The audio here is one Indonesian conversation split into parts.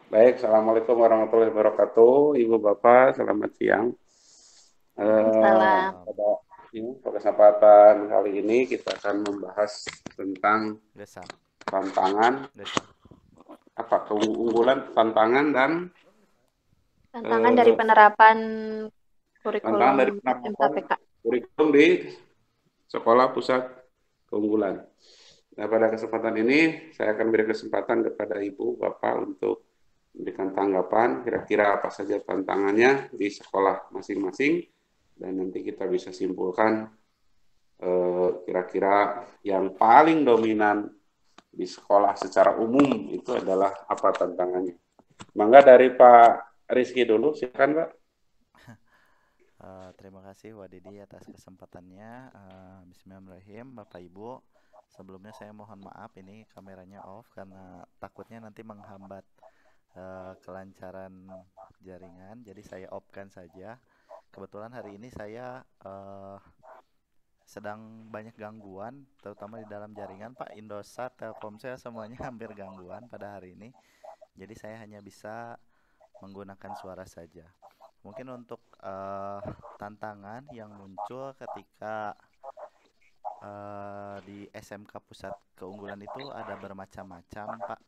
Baik, Assalamualaikum warahmatullahi wabarakatuh. Ibu Bapak, selamat siang. Salam. Pada kesempatan kali ini kita akan membahas tentang Desa, tantangan, desa. keunggulan, tantangan dan Tantangan dari eh, penerapan tantangan kurikulum dari penerapan SMKPK. kurikulum di sekolah pusat keunggulan. Nah, pada kesempatan ini saya akan beri kesempatan kepada Ibu Bapak untuk memberikan tanggapan kira-kira apa saja tantangannya di sekolah masing-masing dan nanti kita bisa simpulkan kira-kira yang paling dominan di sekolah secara umum itu adalah apa tantangannya. Mangga dari Pak Rizky dulu, silakan Pak. Terima kasih Wadidi atas kesempatannya. Bismillahirrahmanirrahim, Bapak Ibu. Sebelumnya saya mohon maaf ini kameranya off karena takutnya nanti menghambat kelancaran jaringan. Jadi saya off-kan saja. Kebetulan hari ini saya sedang banyak gangguan, terutama di dalam jaringan Pak. Indosat, Telkomsel semuanya hampir gangguan pada hari ini. Jadi saya hanya bisa menggunakan suara saja. Mungkin untuk tantangan yang muncul ketika di SMK Pusat Keunggulan itu ada bermacam-macam, Pak.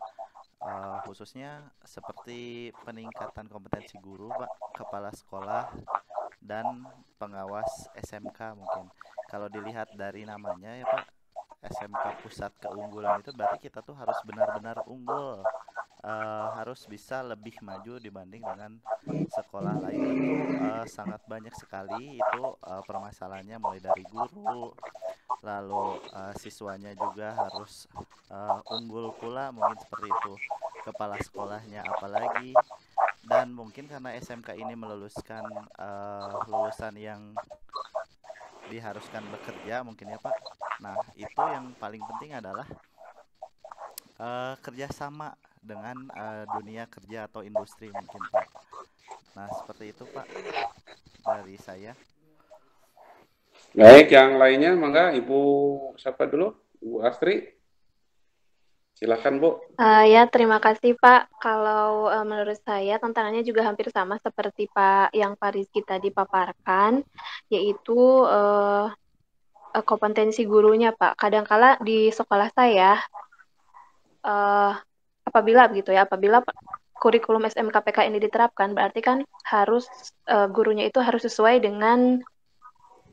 Khususnya seperti peningkatan kompetensi guru, Pak, kepala sekolah, dan pengawas SMK mungkin. Kalau dilihat dari namanya ya, Pak, SMK Pusat Keunggulan itu berarti kita tuh harus benar-benar unggul, harus bisa lebih maju dibanding dengan sekolah lain. Tentu sangat banyak sekali itu permasalahannya, mulai dari guru, lalu siswanya juga harus unggul pula, mungkin seperti itu. Kepala sekolahnya apalagi, dan mungkin karena SMK ini meluluskan lulusan yang diharuskan bekerja mungkin ya Pak. Nah, itu yang paling penting adalah kerjasama dengan dunia kerja atau industri mungkin Pak. Nah, seperti itu Pak dari saya. Baik, yang lainnya mangga Ibu siapa dulu? Ibu Astri, silakan Bu. Ya, terima kasih Pak. Kalau menurut saya tantangannya juga hampir sama seperti Pak Rizky tadi paparkan, yaitu kompetensi gurunya Pak. Kadangkala di sekolah saya, uh, apabila kurikulum SMKPK ini diterapkan, berarti kan harus gurunya itu harus sesuai dengan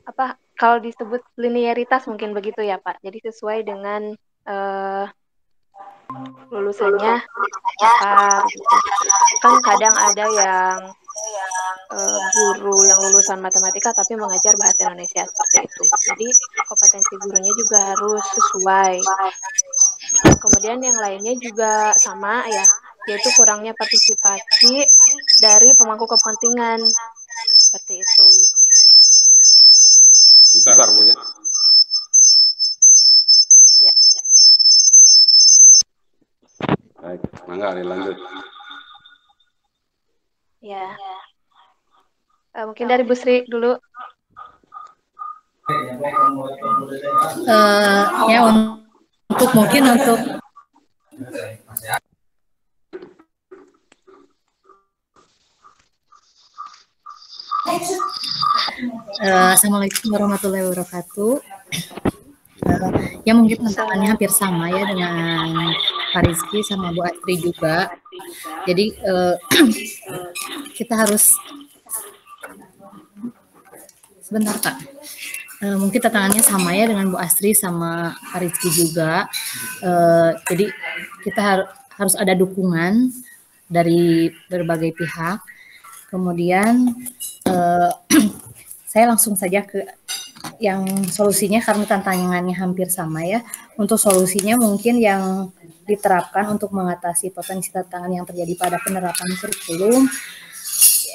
apa kalau disebut linearitas mungkin begitu ya Pak. Jadi sesuai dengan uh, lulusannya apa gitu. Kan kadang ada yang guru yang lulusan matematika tapi mengajar bahasa Indonesia seperti itu. Jadi kompetensi gurunya juga harus sesuai. Kemudian yang lainnya juga sama ya, yaitu kurangnya partisipasi dari pemangku kepentingan seperti itu. Bentar Bu ya. Ya, Baik, mangga dilanjut. ya. Mungkin dari Bu Sri dulu. Ya untuk mungkin untuk Assalamualaikum warahmatullahi wabarakatuh. Ya mungkin tantangannya hampir sama ya dengan Pak Rizky sama Bu Astri juga. Jadi kita harus sebentar Pak. Mungkin tantangannya sama ya dengan Bu Astri sama Pak Rizky juga. Jadi kita harus ada dukungan dari berbagai pihak. Kemudian saya langsung saja ke yang solusinya karena tantangannya hampir sama ya. Untuk solusinya mungkin yang diterapkan untuk mengatasi potensi tantangan yang terjadi pada penerapan kurikulum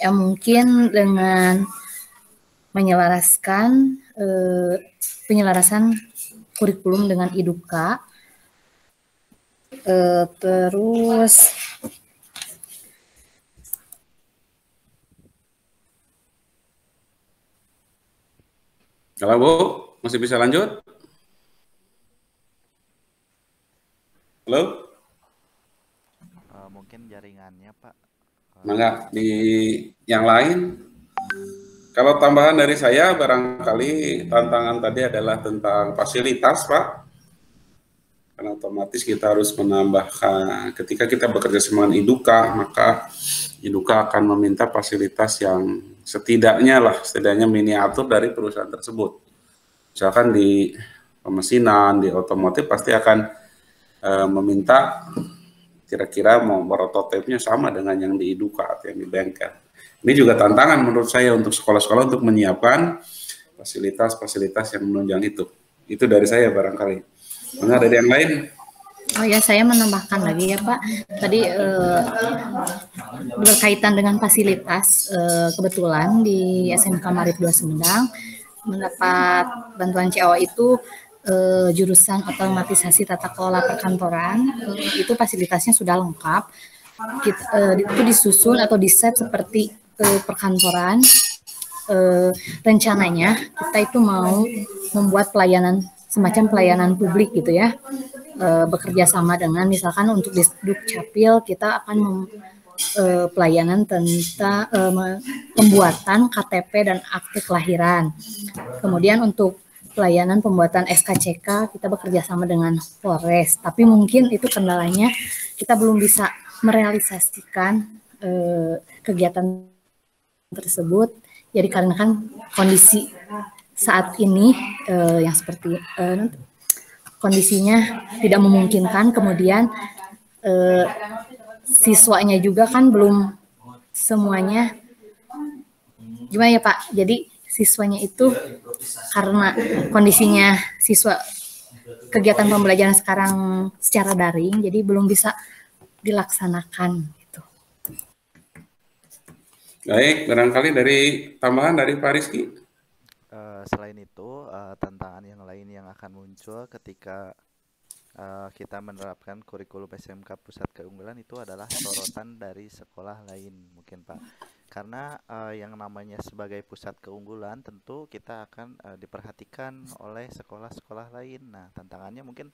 ya mungkin dengan menyelaraskan penyelarasan kurikulum dengan IDUKA, terus Kalau Bu, masih bisa lanjut? Halo? Mungkin mungkin jaringannya Pak. Mangga di yang lain. Kalau tambahan dari saya barangkali tantangan tadi adalah tentang fasilitas, Pak. Karena otomatis kita harus menambahkan, ketika kita bekerja sama dengan Iduka, maka Iduka akan meminta fasilitas yang setidaknya miniatur dari perusahaan tersebut. Misalkan di pemesinan, di otomotif pasti akan meminta kira-kira mau prototipenya sama dengan yang di Iduka atau yang di bengkel. Ini juga tantangan menurut saya untuk sekolah-sekolah untuk menyiapkan fasilitas-fasilitas yang menunjang itu. Itu dari saya barangkali. Mana dari yang lain? Oh ya, saya menambahkan lagi ya Pak. Tadi berkaitan dengan fasilitas, kebetulan di SMK Marit 2 Sumedang mendapat bantuan CO itu jurusan otomatisasi tata kelola perkantoran, itu fasilitasnya sudah lengkap. Itu disusun atau diset seperti perkantoran. Rencananya kita itu mau membuat pelayanan, semacam pelayanan publik gitu ya, bekerja sama dengan misalkan untuk di Dukcapil kita akan pelayanan tentang pembuatan KTP dan akte kelahiran. Kemudian untuk pelayanan pembuatan SKCK kita bekerja sama dengan Polres, tapi mungkin itu kendalanya kita belum bisa merealisasikan kegiatan tersebut. Jadi karena kan kondisi saat ini yang seperti kondisinya tidak memungkinkan, kemudian siswanya juga kan belum semuanya, gimana ya Pak? Jadi siswanya itu karena kondisinya siswa kegiatan pembelajaran sekarang secara daring, jadi belum bisa dilaksanakan gitu. Baik, barangkali dari tambahan dari Pak Rizky. Selain itu, tantangan yang lain yang akan muncul ketika kita menerapkan kurikulum SMK Pusat Keunggulan itu adalah sorotan dari sekolah lain mungkin Pak. Karena yang namanya sebagai pusat keunggulan tentu kita akan diperhatikan oleh sekolah-sekolah lain. Nah, tantangannya mungkin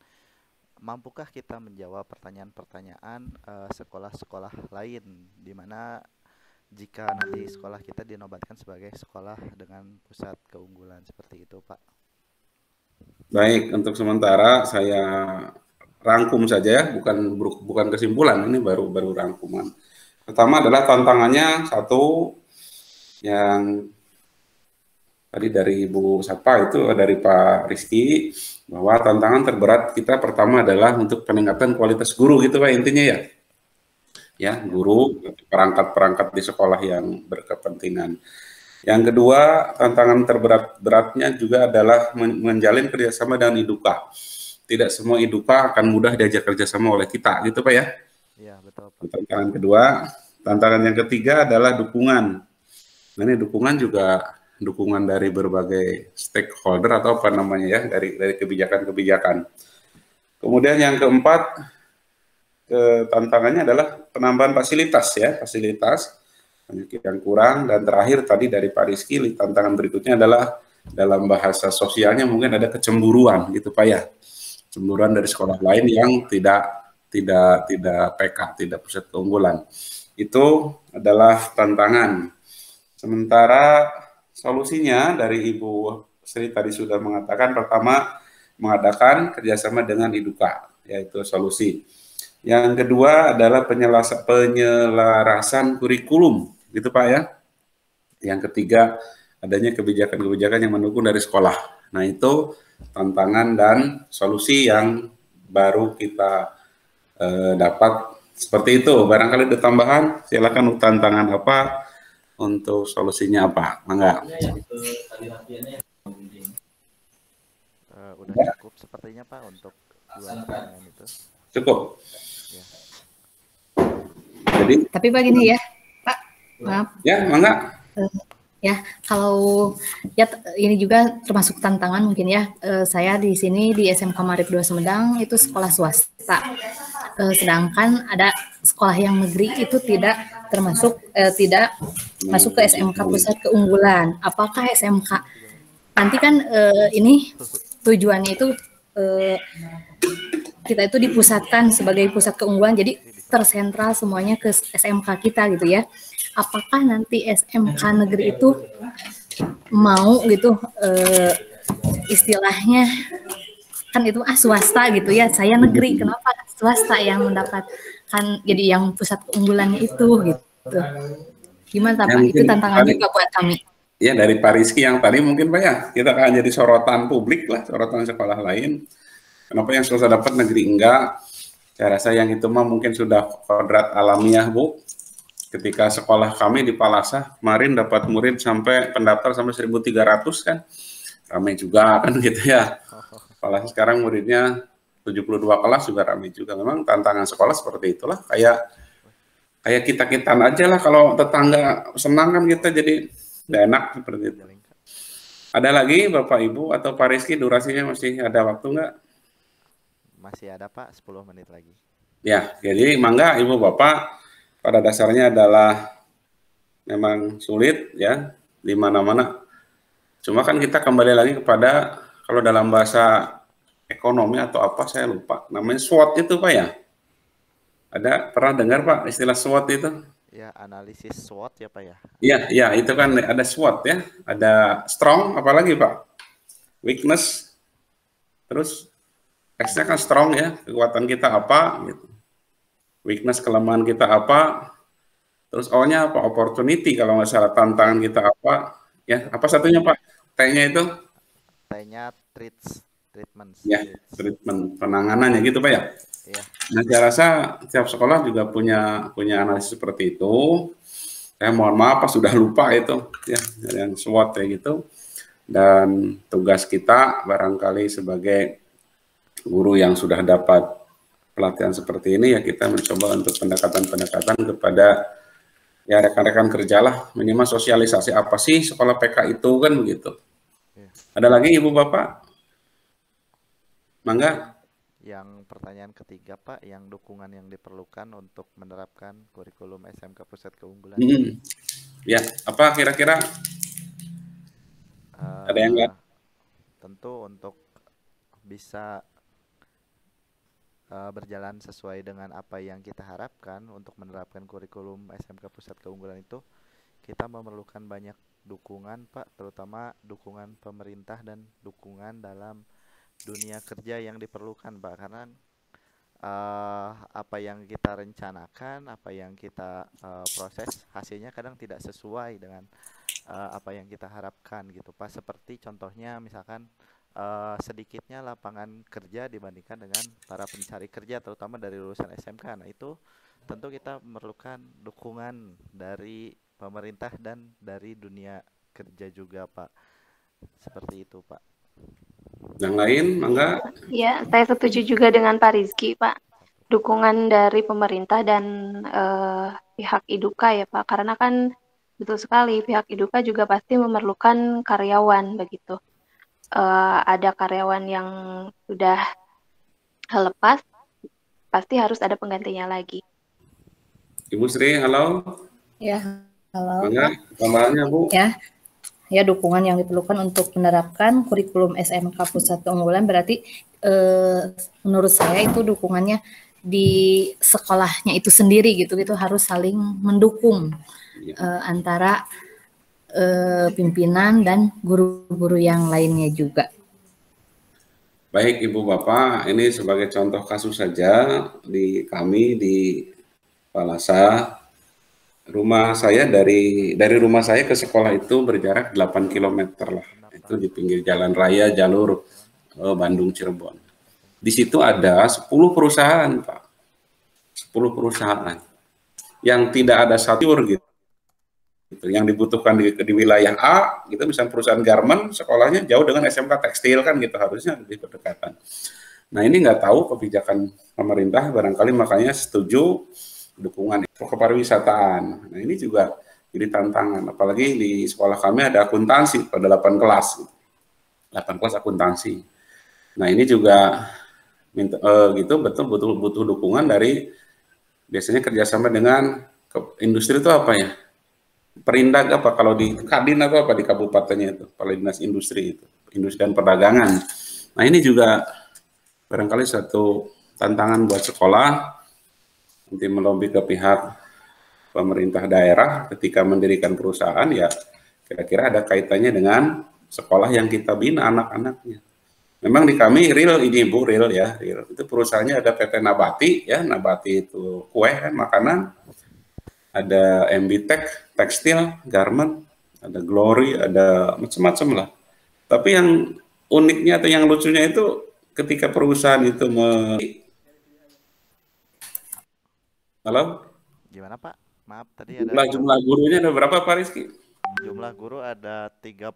mampukah kita menjawab pertanyaan-pertanyaan sekolah-sekolah lain, di mana jika nanti sekolah kita dinobatkan sebagai sekolah dengan pusat keunggulan seperti itu, Pak. Baik, untuk sementara saya rangkum saja ya, bukan kesimpulan, ini baru rangkuman. Pertama adalah tantangannya satu yang tadi dari Ibu Satpa itu dari Pak Rizky, bahwa tantangan terberat kita pertama adalah untuk peningkatan kualitas guru gitu Pak intinya ya. Ya, guru, perangkat-perangkat di sekolah yang berkepentingan. Yang kedua, tantangan terberatnya juga adalah menjalin kerjasama dengan Iduka. Tidak semua Iduka akan mudah diajak kerjasama oleh kita, gitu Pak ya? Iya, betul Pak. Tantangan kedua. Tantangan yang ketiga adalah dukungan. Nah, ini dukungan juga dukungan dari berbagai stakeholder atau apa namanya ya, dari kebijakan-kebijakan. Kemudian yang keempat, tantangannya adalah penambahan fasilitas ya, fasilitas yang kurang. Dan terakhir tadi dari Pak Rizky, tantangan berikutnya adalah dalam bahasa sosialnya mungkin ada kecemburuan gitu Pak ya, cemburuan dari sekolah lain yang tidak PK, tidak pusat keunggulan. Itu adalah tantangan. Sementara solusinya dari Ibu Sri tadi sudah mengatakan, pertama mengadakan kerjasama dengan Iduka, yaitu solusi. Yang kedua adalah penyelarasan kurikulum, gitu Pak ya. Yang ketiga, adanya kebijakan-kebijakan yang mendukung dari sekolah. Nah itu tantangan dan solusi yang baru kita dapat seperti itu. Barangkali ada tambahan, silakan tantangan apa, untuk solusinya apa, mangga. Udah cukup sepertinya Pak untuk dua pertanyaan itu. Cukup. Ya. Jadi. Tapi begini ya, Pak, maaf. Ya, mangga. Ya, kalau ya ini juga termasuk tantangan mungkin ya. Saya di sini di SMK Marit 2 Sumedang itu sekolah swasta. Sedangkan ada sekolah yang negeri itu tidak tidak masuk ke SMK Pusat Keunggulan. Apakah SMK nanti kan ini tujuannya itu kita itu dipusatkan sebagai pusat keunggulan. Jadi tersentral semuanya ke SMK kita gitu ya. Apakah nanti SMK negeri itu mau gitu istilahnya kan itu swasta gitu ya, saya negeri, kenapa swasta yang mendapatkan jadi yang pusat keunggulannya itu gitu. Gimana Pak? Itu tantangan juga buat kami. Ya dari Pak Rizky yang tadi mungkin Pak ya, kita akan jadi sorotan publik lah, sorotan sekolah lain. Kenapa yang swasta dapat negeri enggak? Saya rasa yang itu mah mungkin sudah kodrat alamiah Bu. Ketika sekolah kami di Palasa kemarin dapat murid sampai pendaftar sampai 1.300 kan, ramai juga kan gitu ya. Palasa sekarang muridnya 72 kelas juga ramai juga. Memang tantangan sekolah seperti itulah. Kayak kita aja lah, kalau tetangga senang kan kita jadi nggak enak seperti itu. Ada lagi Bapak Ibu atau Pak Rizky, durasinya masih ada waktu nggak? Masih ada Pak, 10 menit lagi. Ya, jadi mangga Ibu Bapak, pada dasarnya adalah memang sulit ya di mana-mana. Cuma kan kita kembali lagi kepada, kalau dalam bahasa ekonomi atau apa saya lupa, namanya SWOT itu Pak ya? Ada pernah dengar Pak istilah SWOT itu? Ya, analisis SWOT ya Pak ya? Iya, itu kan ada SWOT ya, ada strong, apalagi Pak? Weakness, terus S-nya kan strong ya, kekuatan kita apa, gitu. Weakness, kelemahan kita apa, terus O-nya apa? Opportunity, kalau nggak salah, tantangan kita apa, ya, apa satunya Pak? T-nya itu? T-nya treatment. Ya, treatment, penanganannya gitu Pak ya? Iya. Nah, saya rasa setiap sekolah juga punya analisis seperti itu. Saya mohon maaf Pak, sudah lupa itu, ya, yang SWOT ya gitu. Dan tugas kita barangkali sebagai guru yang sudah dapat pelatihan seperti ini, ya kita mencoba untuk pendekatan-pendekatan kepada ya rekan-rekan kerjalah, minimal sosialisasi apa sih sekolah PK itu kan begitu. Ada lagi Ibu Bapak? Mangga. Yang pertanyaan ketiga Pak, yang dukungan yang diperlukan untuk menerapkan kurikulum SMK Pusat Keunggulan. Ya, apa kira-kira? Ada yang enggak? Tentu untuk bisa berjalan sesuai dengan apa yang kita harapkan untuk menerapkan kurikulum SMK Pusat Keunggulan itu, kita memerlukan banyak dukungan Pak, terutama dukungan pemerintah dan dukungan dalam dunia kerja yang diperlukan Pak, karena apa yang kita rencanakan, apa yang kita proses, hasilnya kadang tidak sesuai dengan apa yang kita harapkan gitu Pak. Seperti contohnya misalkan sedikitnya lapangan kerja dibandingkan dengan para pencari kerja, terutama dari lulusan SMK. Nah itu tentu kita memerlukan dukungan dari pemerintah dan dari dunia kerja juga Pak. Seperti itu Pak. Yang lain, mangga? Ya, saya setuju juga dengan Pak Rizky, Pak. Dukungan dari pemerintah dan pihak Iduka ya, Pak. Karena kan betul sekali, pihak Iduka juga pasti memerlukan karyawan, begitu. Ada karyawan yang sudah lepas, pasti harus ada penggantinya lagi. Ibu Sri, halo. Ya, halo. Mangga, tambahannya Bu. Ya, dukungan yang diperlukan untuk menerapkan kurikulum SMK Pusat Keunggulan berarti menurut saya itu dukungannya di sekolahnya itu sendiri gitu harus saling mendukung antara pimpinan dan guru-guru yang lainnya juga. Baik Ibu Bapak, ini sebagai contoh kasus saja di kami di Palasa. Rumah saya dari rumah saya ke sekolah itu berjarak 8 km lah. Itu di pinggir jalan raya jalur Bandung Cirebon. Di situ ada 10 perusahaan, Pak. 10 perusahaan yang tidak ada satu gitu. Yang dibutuhkan di wilayah A, gitu misalnya perusahaan garment, sekolahnya jauh dengan SMK tekstil kan gitu, harusnya lebih berdekatan. Nah ini nggak tahu kebijakan pemerintah, barangkali makanya setuju dukungan kepariwisataan. Nah ini juga jadi tantangan, apalagi di sekolah kami ada akuntansi pada 8 kelas, 8 kelas akuntansi. Nah ini juga gitu betul butuh dukungan dari biasanya kerjasama dengan industri itu apa ya? Perindak apa kalau di Kadin atau apa di kabupatennya itu, Kepala Dinas Industri itu, industri dan perdagangan. Nah ini juga barangkali satu tantangan buat sekolah nanti melobi ke pihak pemerintah daerah ketika mendirikan perusahaan, ya kira-kira ada kaitannya dengan sekolah yang kita bina anak-anaknya. Memang di kami real ini Bu, real ya, real. Itu perusahaannya ada PT Nabati ya, Nabati itu kue kan, makanan, ada MB Tech, tekstil, garment, ada Glory, ada macam-macam lah. Tapi yang uniknya atau yang lucunya itu ketika perusahaan itu Halo? Gimana Pak? Maaf tadi ada Jumlah gurunya ada berapa Pak Rizky? jumlah guru ada 32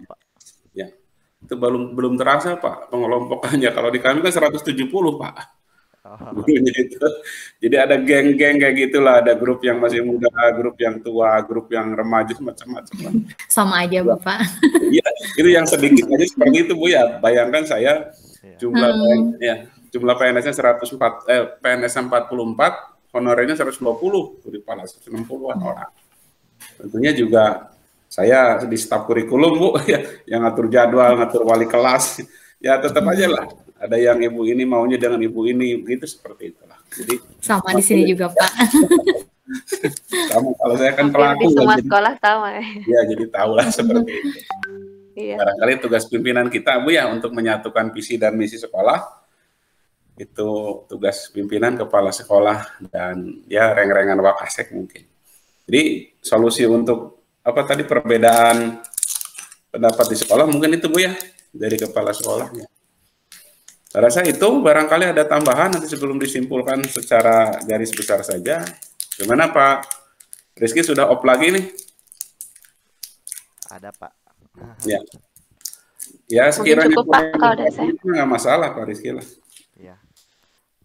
Pak. Ya, itu belum terasa Pak pengelompokannya. Kalau di kami kan 170 Pak. Oh, Gitu. Jadi ada geng-geng kayak gitulah, ada grup yang masih muda, grup yang tua, grup yang remaja, macam-macam. Sama aja Bapak. Iya, itu yang sedikit aja seperti itu Bu ya. Bayangkan saya iya. jumlah PNS-nya 104 PNS 44, honorernya 120 di kepala 160-an orang. Tentunya juga saya di staf kurikulum Bu ya, yang ngatur jadwal, ngatur wali kelas. Ya tetap aja lah. Ada yang ibu ini maunya dengan ibu ini, begitu seperti itulah. Jadi Sama di sini juga Pak. Kamu kalau saya kan Hampir pelaku di semua jadi, sekolah sama. ya jadi tahu lah seperti itu. Iya. Barangkali tugas pimpinan kita Bu ya untuk menyatukan visi dan misi sekolah. Itu tugas pimpinan, kepala sekolah, dan ya reng-rengan wakasek mungkin. Jadi solusi untuk apa tadi perbedaan pendapat di sekolah mungkin itu Bu ya, dari kepala sekolahnya. Saya rasa itu barangkali ada tambahan nanti sebelum disimpulkan secara garis besar saja. Gimana Pak Rizky, sudah off lagi nih? Ada Pak. Ya. Ya Mungkin sekiranya cukup Pak kalau dari saya. nggak masalah Pak Rizky lah. Iya.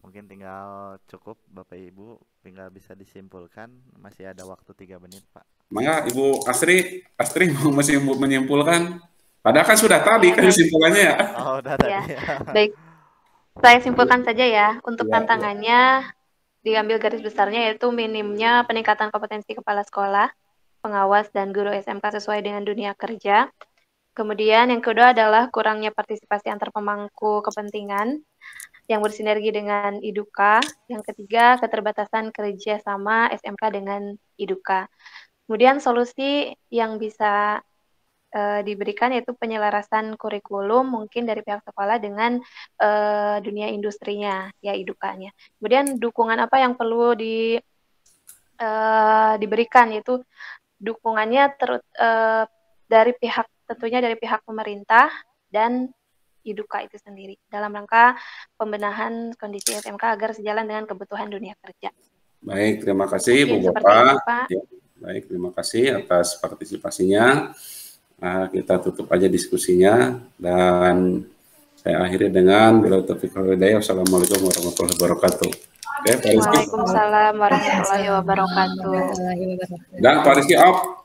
Mungkin tinggal cukup Bapak Ibu, tinggal bisa disimpulkan, masih ada waktu 3 menit Pak. Maka Ibu Astri mau masih menyimpulkan. Padahal kan sudah tadi kan kesimpulannya ya. Oh, udah Ya. tadi. Baik, saya simpulkan saja ya. Untuk Ya, tantangannya diambil garis besarnya yaitu minimnya peningkatan kompetensi kepala sekolah, pengawas, dan guru SMK sesuai dengan dunia kerja. Kemudian yang kedua adalah kurangnya partisipasi antar pemangku kepentingan yang bersinergi dengan IDUKA. Yang ketiga, keterbatasan kerja sama SMK dengan IDUKA. Kemudian solusi yang bisa diberikan yaitu penyelarasan kurikulum mungkin dari pihak sekolah dengan dunia industrinya, ya IDUKA-nya. Kemudian dukungan apa yang perlu diberikan, yaitu dukungannya dari pihak, tentunya dari pihak pemerintah dan IDUKA itu sendiri dalam rangka pembenahan kondisi SMK agar sejalan dengan kebutuhan dunia kerja. Baik, terima kasih Bu Mungkin seperti Bapak. itu, Pak. Ya, baik, terima kasih atas partisipasinya. Kita tutup aja diskusinya dan saya akhiri dengan bila taufiq wal hidayah. Wassalamualaikum warahmatullahi wabarakatuh. Oke, Pak Rizky. Waalaikumsalam warahmatullahi wabarakatuh. Dan Pak Rizky off.